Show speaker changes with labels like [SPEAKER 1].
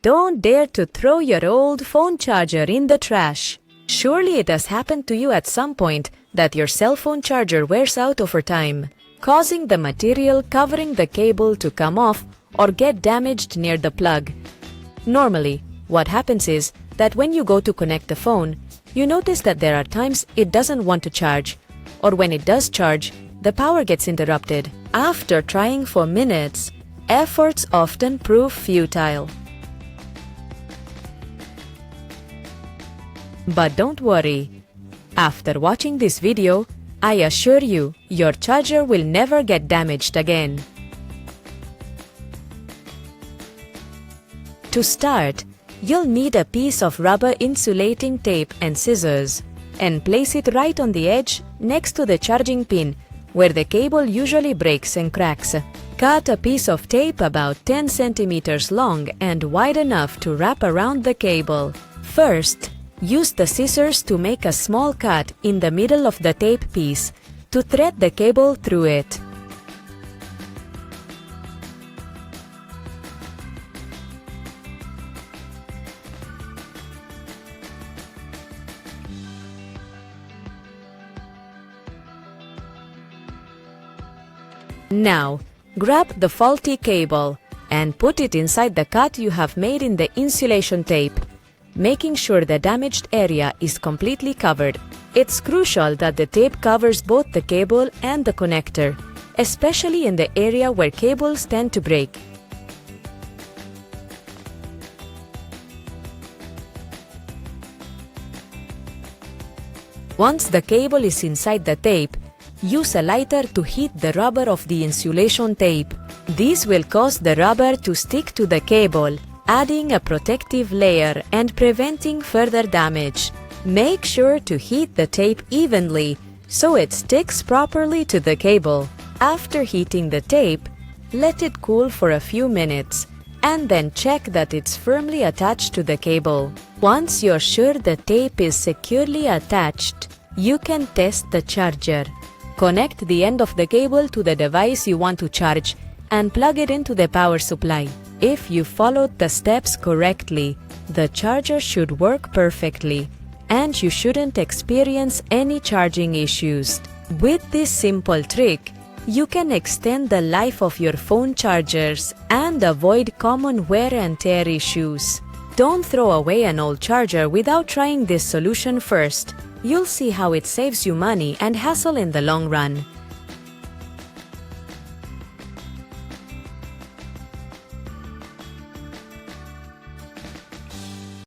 [SPEAKER 1] Don't dare to throw your old phone charger in the trash. Surely it has happened to you at some point that your cell phone charger wears out over time, causing the material covering the cable to come off or get damaged near the plug. Normally, what happens is that when you go to connect the phone, you notice that there are times it doesn't want to charge, or when it does charge, the power gets interrupted. After trying for minutes, efforts often prove futile. But don't worry. After watching this video, I assure you, your charger will never get damaged again. To start, you'll need a piece of rubber insulating tape and scissors, and place it right on the edge next to the charging pin, where the cable usually breaks and cracks. Cut a piece of tape about 10 centimeters long and wide enough to wrap around the cable. First, use the scissors to make a small cut in the middle of the tape piece to thread the cable through it. Now, grab the faulty cable and put it inside the cut you have made in the insulation tape, making sure the damaged area is completely covered. It's crucial that the tape covers both the cable and the connector, especially in the area where cables tend to break. Once the cable is inside the tape, use a lighter to heat the rubber of the insulation tape. This will cause the rubber to stick to the cable, adding a protective layer and preventing further damage. Make sure to heat the tape evenly so it sticks properly to the cable. After heating the tape, let it cool for a few minutes and then check that it's firmly attached to the cable. Once you're sure the tape is securely attached, you can test the charger. Connect the end of the cable to the device you want to charge and plug it into the power supply. If you followed the steps correctly, the charger should work perfectly, and you shouldn't experience any charging issues. With this simple trick, you can extend the life of your phone chargers and avoid common wear and tear issues. Don't throw away an old charger without trying this solution first. You'll see how it saves you money and hassle in the long run.